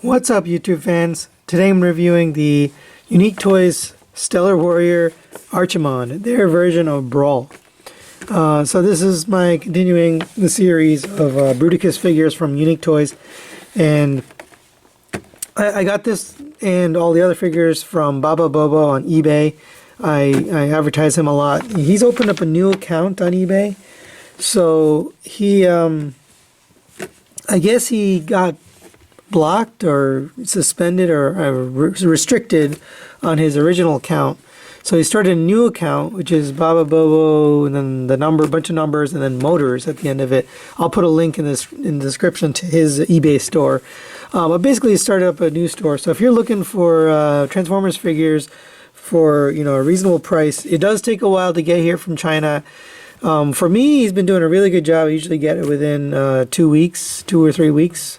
What's up, YouTube fans? Today I'm reviewing the Unique Toys Stellar Warrior Archimonde, their version of Brawl. So this is my continuing the series of Bruticus figures from Unique Toys, and I got this and all the other figures from Baba Bobo on eBay. I advertise him a lot. He's opened up a new account on eBay, so he I guess he got blocked or suspended or restricted on his original account. So he started a new account, which is Baba Bobo, and then the bunch of numbers, and then Motors at the end of it. I'll put a link in the description to his eBay store. But basically, he started up a new store. So if you're looking for Transformers figures for a reasonable price, it does take a while to get here from China. For me, he's been doing a really good job. I usually get it within 2 or 3 weeks.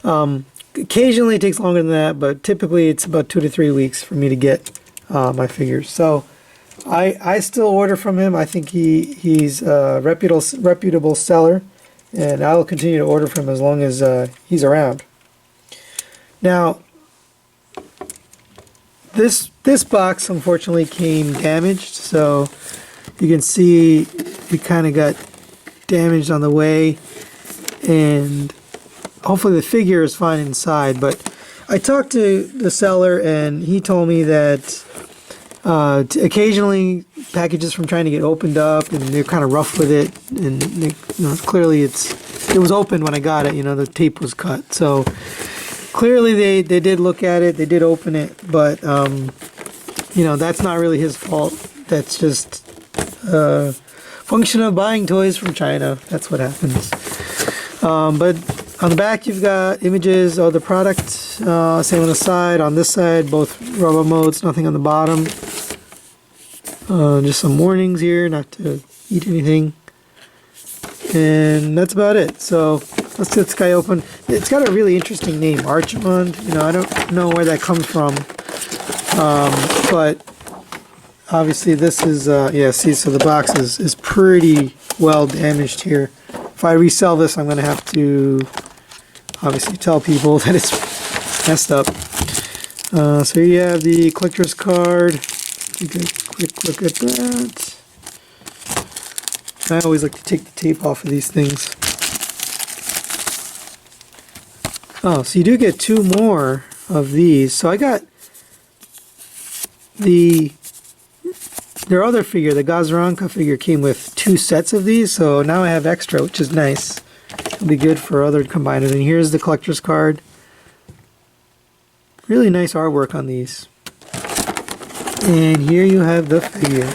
Occasionally it takes longer than that, but typically it's about 2 to 3 weeks for me to get my figures. So I still order from him. I think he's a reputable seller, and I'll continue to order from him as long as he's around. Now, this box unfortunately came damaged, so you can see it kind of got damaged on the way, and hopefully the figure is fine inside. But I talked to the seller, and he told me that occasionally packages from China get opened up and they're kind of rough with it, and clearly it was open when I got it. The tape was cut, so clearly they did look at it, they did open it, but that's not really his fault. That's just a function of buying toys from China. That's what happens. But on the back, you've got images of the product. Same on the side. On this side, both robot modes, nothing on the bottom. Just some warnings here, not to eat anything. And that's about it. So let's get this guy open. It's got a really interesting name, Archimonde. I don't know where that comes from. But obviously this is, see, so the box is pretty well damaged here. If I resell this, I'm going to have to obviously tell people that it's messed up. So here you have the collector's card. Take a quick look at that. I always like to take the tape off of these things. Oh, so you do get 2 more of these. So I got their other figure, the Gazranka figure, came with 2 sets of these, so now I have extra, which is nice. It'll be good for other combiners. And here's the collector's card. Really nice artwork on these. And here you have the figure.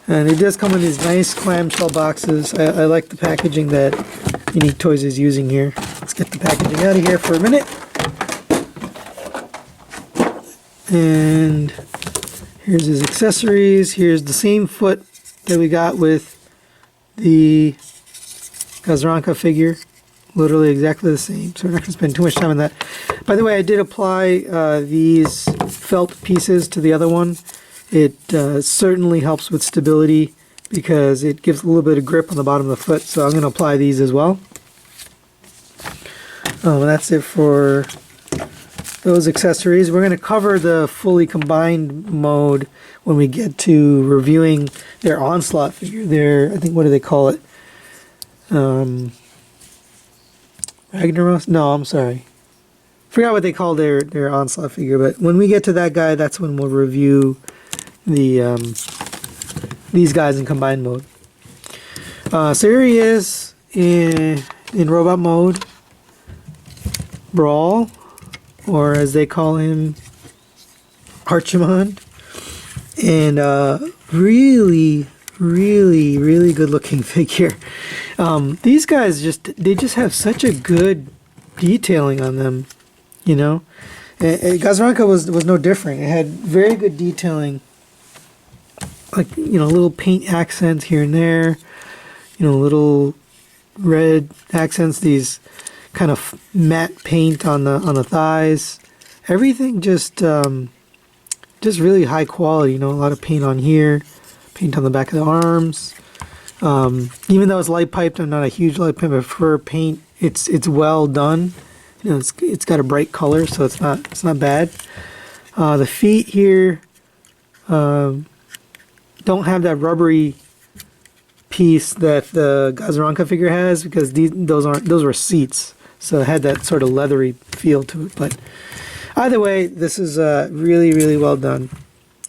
And it does come in these nice clamshell boxes. I like the packaging that Unique Toys is using here. Let's get the packaging out of here for a minute. And here's his accessories. Here's the same foot that we got with the Gazranka figure. Literally exactly the same. So we're not going to spend too much time on that. By the way, I did apply these felt pieces to the other one. It certainly helps with stability because it gives a little bit of grip on the bottom of the foot. So I'm going to apply these as well. That's it for those accessories. We're going to cover the fully combined mode when we get to reviewing their Onslaught figure. I think, what do they call it? Ragnaros? No, I'm sorry. Forgot what they call their Onslaught figure, but when we get to that guy, that's when we'll review these guys in combined mode. So here he is in robot mode. Brawl, or as they call him, Archimonde. And really good looking figure. These guys just have such a good detailing on them, Gazranka was no different. It had very good detailing, like little paint accents here and there, little red accents, these kind of matte paint on the thighs. Everything just really high quality. A lot of paint on here, paint on the back of the arms. Even though it's light piped, I'm not a huge light pipe, but for paint, it's well done. You know, it's got a bright color, so it's not bad. The feet here don't have that rubbery piece that the Gazaranka figure has, because those were seats, so it had that sort of leathery feel to it. But either way, this is really well done.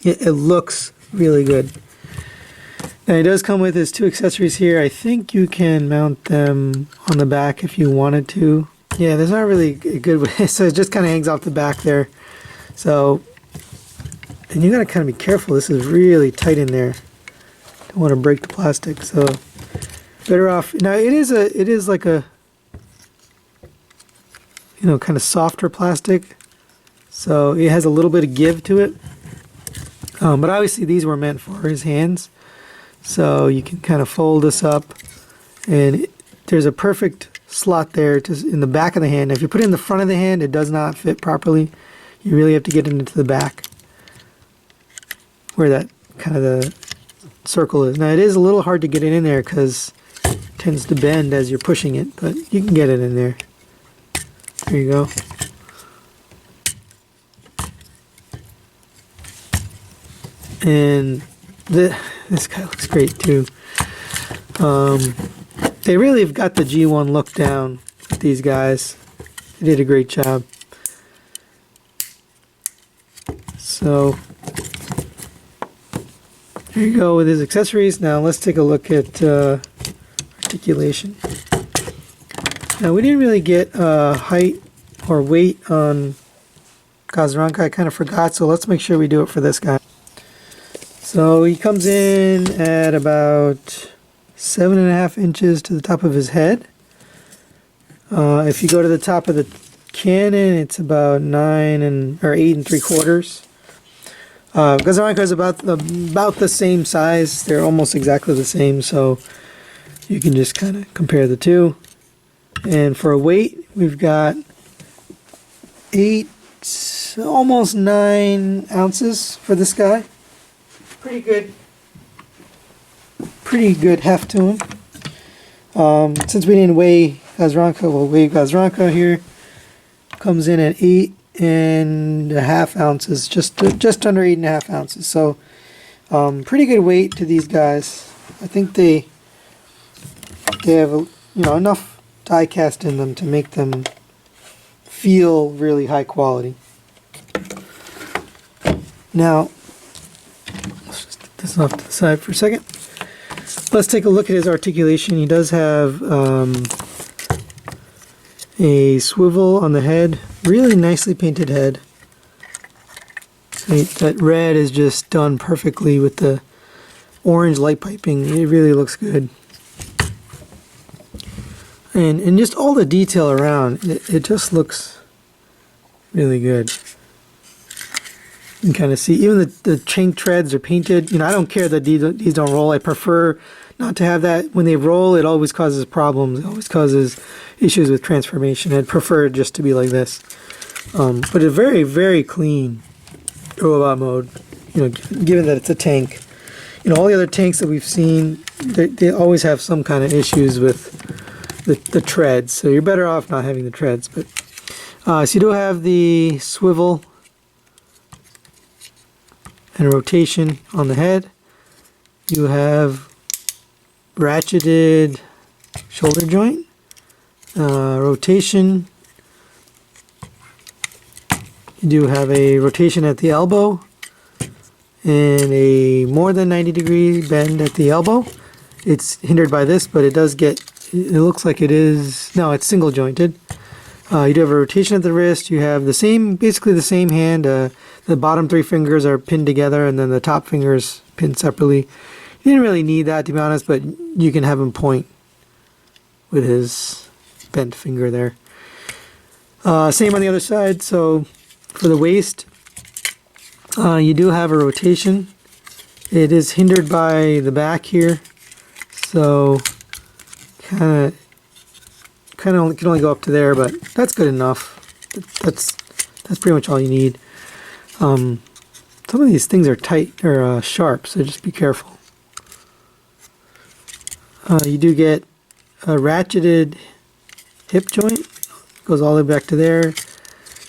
It looks really good. Now it does come with his 2 accessories here. I think you can mount them on the back if you wanted to. Yeah, there's not really a good way, so it just kind of hangs off the back there. So, and you gotta kind of be careful. This is really tight in there. Don't want to break the plastic, so better off. Now it is like a, you know, kind of softer plastic, so it has a little bit of give to it. But obviously these were meant for his hands, so you can kind of fold this up, and there's a perfect slot there in the back of the hand. If you put it in the front of the hand, it does not fit properly. You really have to get it into the back, where that kind of the circle is. Now it is a little hard to get it in there because it tends to bend as you're pushing it, but you can get it in there. There you go. And this guy looks great too. They really have got the G1 look down with these guys. They did a great job. So there you go with his accessories. Now let's take a look at articulation. Now we didn't really get height or weight on Gazaranka. I kind of forgot, so let's make sure we do it for this guy. So he comes in at about 7.5 inches to the top of his head. If you go to the top of the cannon, it's about 8 3/4. Gazaranka is about the same size. They're almost exactly the same, so you can just kind of compare the two. And for a weight, we've got 8, almost 9 ounces for this guy. Pretty good heft to him. Since we didn't weigh Gazaranka, we'll weigh Gazaranka here. Comes in at 8.5 ounces, just under 8.5 ounces. So pretty good weight to these guys. I think they have enough die cast in them to make them feel really high quality. Now let's just get this off to the side for a second. Let's take a look at his articulation. He does have a swivel on the head, really nicely painted head. That red is just done perfectly with the orange light piping. It really looks good. And just all the detail around, it just looks really good. You can kind of see, even the chink treads are painted. I don't care that these don't roll. I prefer not to have that. When they roll, it always causes problems. It always causes issues with transformation. I'd prefer it just to be like this. But a very, very clean robot mode, given that it's a tank. All the other tanks that we've seen, they always have some kind of issues with the treads. So you're better off not having the treads. But so you do have the swivel and rotation on the head. You have ratcheted shoulder joint, rotation. You do have a rotation at the elbow and a more than 90-degree bend at the elbow. It's hindered by this, but it does get, it looks like it is, no, it's single jointed. You do have a rotation at the wrist. You have basically the same hand. The bottom 3 fingers are pinned together, and then the top fingers pinned separately. You didn't really need that, to be honest, but you can have him point with his bent finger there. Same on the other side. So for the waist, you do have a rotation. It is hindered by the back here, so kind of can only go up to there, but that's good enough. That's pretty much all you need. Some of these things are tight or sharp, so just be careful. You do get a ratcheted hip joint goes all the way back to there.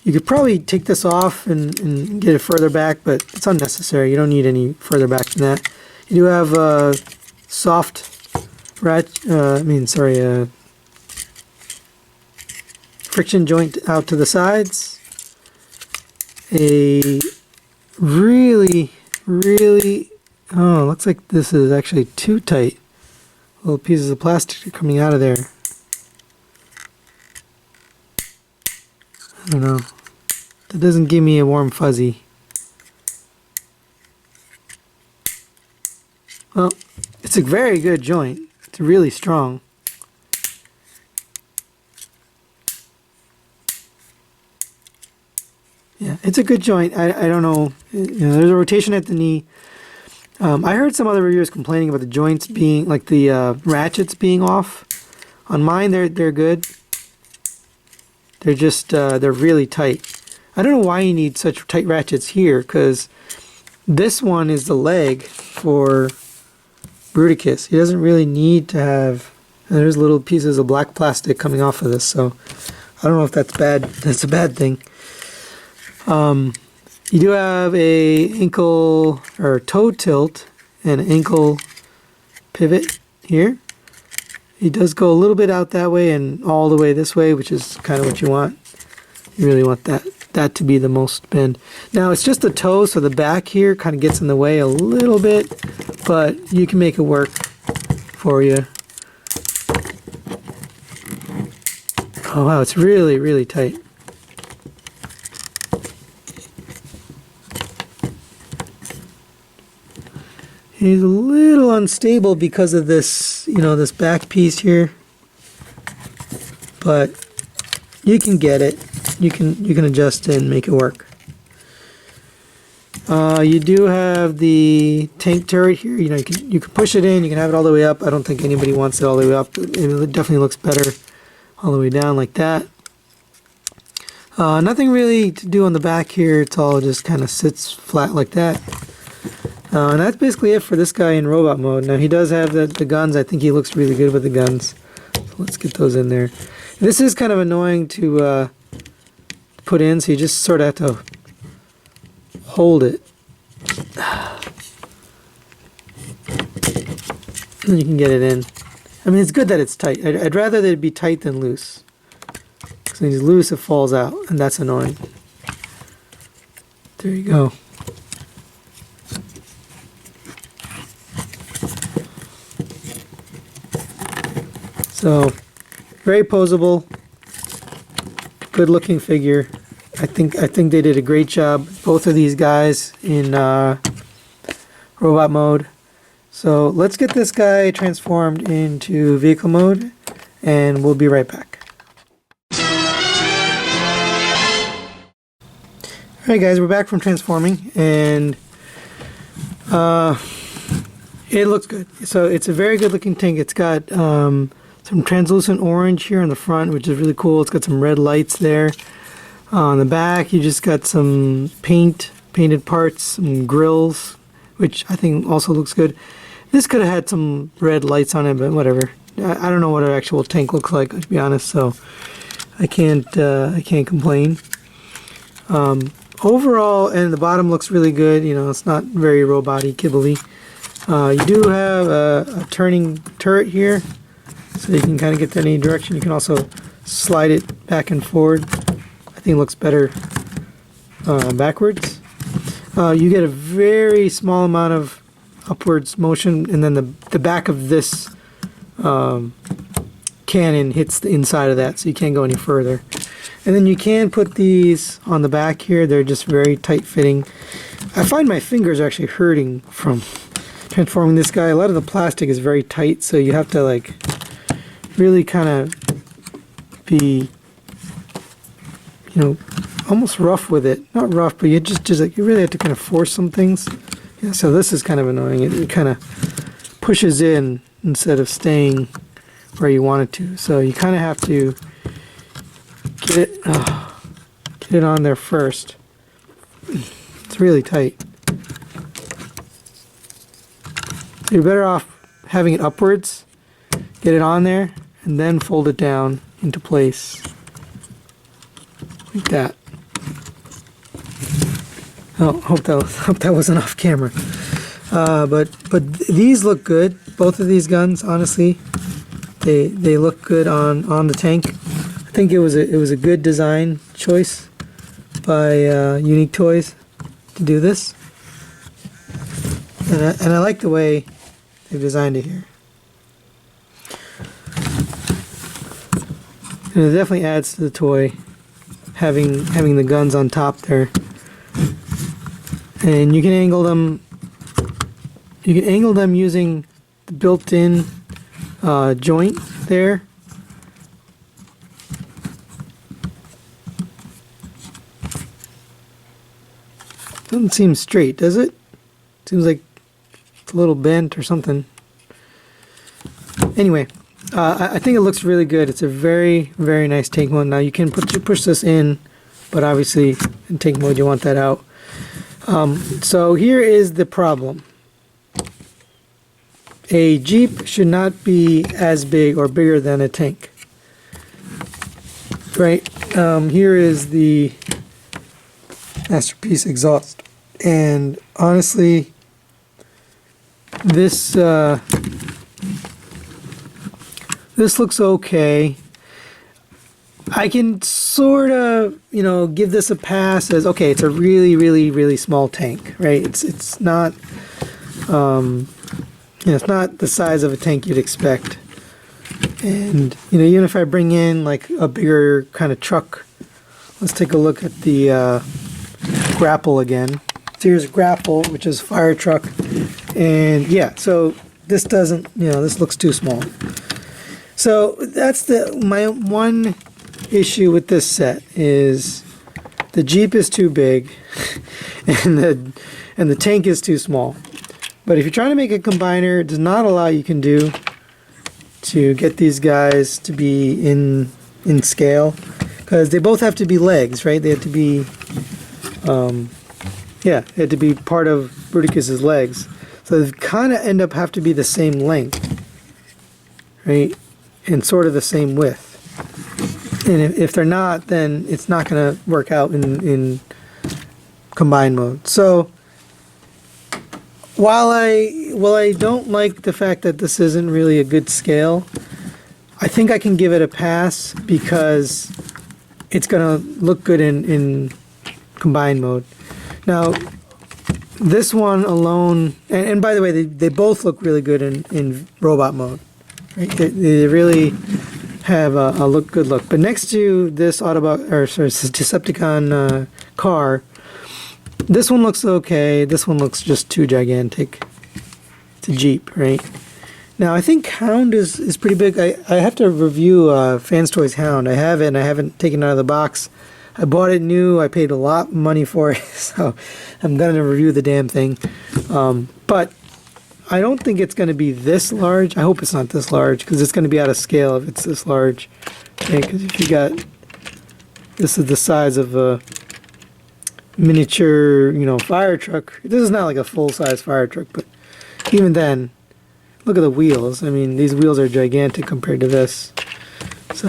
You could probably take this off and get it further back, but it's unnecessary. You don't need any further back than that. You do have a soft friction joint out to the sides. A really, oh, looks like this is actually too tight. Little pieces of plastic are coming out of there. I don't know. That doesn't give me a warm fuzzy. Well, it's a very good joint. It's really strong. Yeah, it's a good joint. I don't know. There's a rotation at the knee. I heard some other reviewers complaining about the joints being, like the ratchets being off. On mine, they're good. They're just, they're really tight. I don't know why you need such tight ratchets here, because this one is the leg for Bruticus. He doesn't really need to have, and there's little pieces of black plastic coming off of this, so I don't know if that's bad. That's a bad thing. You do have a ankle or toe tilt and ankle pivot here. He does go a little bit out that way and all the way this way, which is kind of what you want. You really want that to be the most bend. Now it's just the toe, so the back here kind of gets in the way a little bit, but you can make it work for you. Oh wow, it's really tight. He's a little unstable because of this, this back piece here. But you can get it. You can adjust it and make it work. You do have the tank turret here. You can push it in. You can have it all the way up. I don't think anybody wants it all the way up. It definitely looks better all the way down like that. Nothing really to do on the back here. It's all just kind of sits flat like that. And that's basically it for this guy in robot mode. Now he does have the guns. I think he looks really good with the guns. So let's get those in there. This is kind of annoying to put in, so you just sort of have to hold it. And you can get it in. I mean, it's good that it's tight. I'd rather that it be tight than loose. Because when it's loose, it falls out, and that's annoying. There you go. So, very posable, good looking figure. I think they did a great job, both of these guys in robot mode. So let's get this guy transformed into vehicle mode, and we'll be right back. Alright guys, we're back from transforming, and it looks good. So it's a very good looking tank. It's got some translucent orange here on the front, which is really cool. It's got some red lights there. On the back, you just got some painted parts, some grills, which I think also looks good. This could have had some red lights on it, but whatever. I don't know what an actual tank looks like, to be honest, so I can't complain. Overall, and the bottom looks really good. It's not very robot-y, kibbly. You do have a turning turret here, so you can kind of get that in any direction. You can also slide it back and forward. I think it looks better backwards. You get a very small amount of upwards motion, and then the back of this cannon hits the inside of that, so you can't go any further. And then you can put these on the back here. They're just very tight fitting. I find my fingers are actually hurting from transforming this guy. A lot of the plastic is very tight, so you have to really kind of be almost rough with it. Not rough, but you just you really have to kind of force some things. Yeah, so this is kind of annoying. It kind of pushes in instead of staying where you want it to. So you kind of have to get it on there first. It's really tight. You're better off having it upwards, get it on there, and then fold it down into place. like that. Oh, hope that wasn't off camera. But these look good. Both of these guns, honestly, they look good on the tank. I think it was a good design choice by Unique Toys to do this, and I like the way they've designed it here. And it definitely adds to the toy having the guns on top there. And you can angle them. You can angle them using the built-in joint there. Doesn't seem straight, does it? Seems like it's a little bent or something. Anyway, I think it looks really good. It's a very, very nice tank mode. Now you can push this in, but obviously in tank mode you want that out. So here is the problem. A Jeep should not be as big or bigger than a tank. Right? Here is the Masterpiece exhaust. And honestly, this looks okay. I can sort of, give this a pass as, okay, it's a really, really, really small tank, right? It's not, it's not the size of a tank you'd expect. And, even if I bring in like a bigger kind of truck, let's take a look at the grapple again. So here's a grapple, which is fire truck. And yeah, so this doesn't, this looks too small. So that's my one issue with this set is the Jeep is too big and the tank is too small. But if you're trying to make a combiner, there's not a lot you can do to get these guys to be in scale, because they both have to be legs, right? They have to be they have to be part of Bruticus's legs. So they kind of have to be the same length, right? And sort of the same width. And if they're not, then it's not going to work out in combine mode. So while I don't like the fact that this isn't really a good scale, I think I can give it a pass because it's going to look good in combine mode. Now, this one alone, and by the way, they both look really good in robot mode. Right? They really have a good look. But next to this Decepticon car, this one looks okay. This one looks just too gigantic. It's a Jeep, right? Now, I think Hound is pretty big. I have to review Fans Toys Hound. I have it, and I haven't taken it out of the box. I bought it new. I paid a lot of money for it, so I'm going to review the damn thing. But I don't think it's going to be this large. I hope it's not this large, because it's going to be out of scale if it's this large. Okay, because if you got... This is the size of a miniature, fire truck. This is not like a full-size fire truck, but even then, look at the wheels. I mean, these wheels are gigantic compared to this. So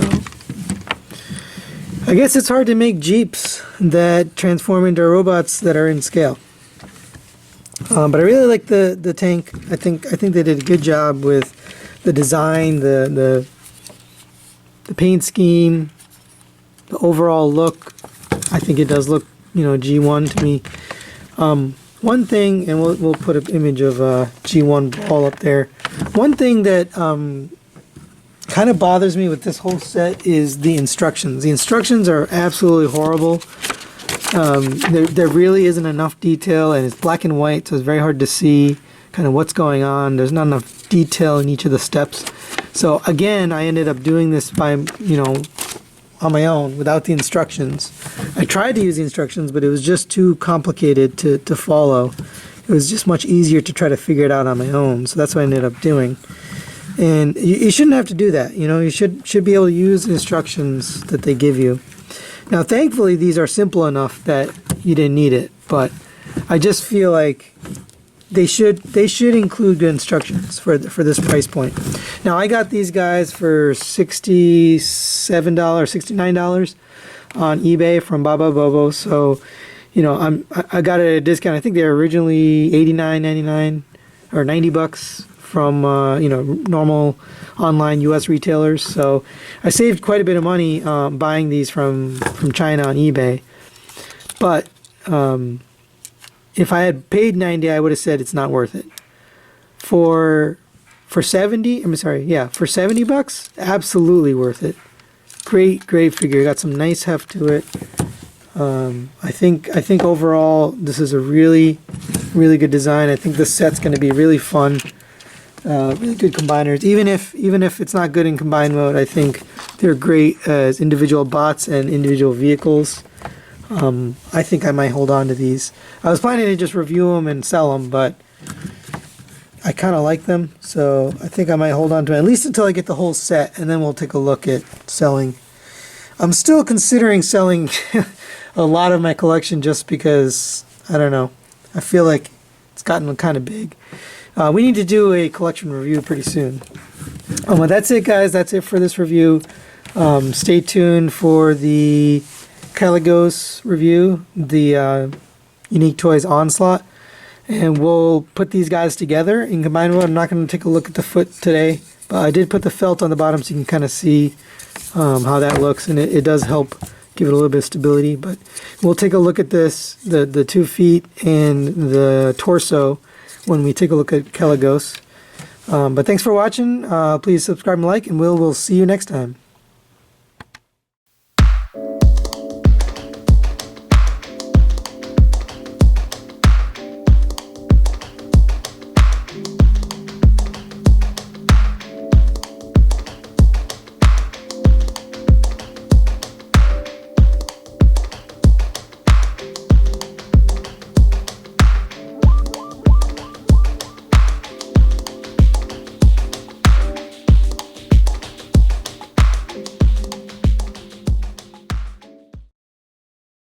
I guess it's hard to make Jeeps that transform into robots that are in scale. But I really like the tank. I think they did a good job with the design, the paint scheme, the overall look. I think it does look, G1 to me. One thing, and we'll put an image of G1 Brawl up there. One thing that kind of bothers me with this whole set is the instructions. The instructions are absolutely horrible. There really isn't enough detail, and it's black and white, so it's very hard to see kind of what's going on. There's not enough detail in each of the steps. So again, I ended up doing this by, on my own without the instructions. I tried to use the instructions, but it was just too complicated to follow. It was just much easier to try to figure it out on my own, so that's what I ended up doing. And you shouldn't have to do that. You should be able to use the instructions that they give you. Now, thankfully, these are simple enough that you didn't need it, but I just feel like they should include good instructions for this price point. Now I got these guys for $67, $69 on eBay from Baba Bobo. So, you know, I got it at a discount. I think they were originally $89.99 or $90 from you know, normal online U.S. retailers. So I saved quite a bit of money buying these from China on eBay. But if I had paid $90, I would have said it's not worth it. For $70, I'm sorry, yeah, for $70, absolutely worth it. Great figure. Got some nice heft to it. I think overall this is a really good design. I think this set's going to be really fun. Really good combiners. Even if it's not good in combine mode, I think they're great as individual bots and individual vehicles. I think I might hold on to these. I was planning to just review them and sell them, but I kind of like them, so I think I might hold on to them, at least until I get the whole set, and then we'll take a look at selling. I'm still considering selling a lot of my collection just because, I don't know, I feel like it's gotten kind of big. We need to do a collection review pretty soon. Well, that's it, guys. That's it for this review. Stay tuned for the Caligos review, the Unique Toys Onslaught, and we'll put these guys together in combined mode. I'm not going to take a look at the foot today, but I did put the felt on the bottom so you can kind of see how that looks, and it does help give it a little bit of stability. But we'll take a look at this, the 2 feet and the torso, when we take a look at Caligos. But thanks for watching. Please subscribe and like, and we'll see you next time.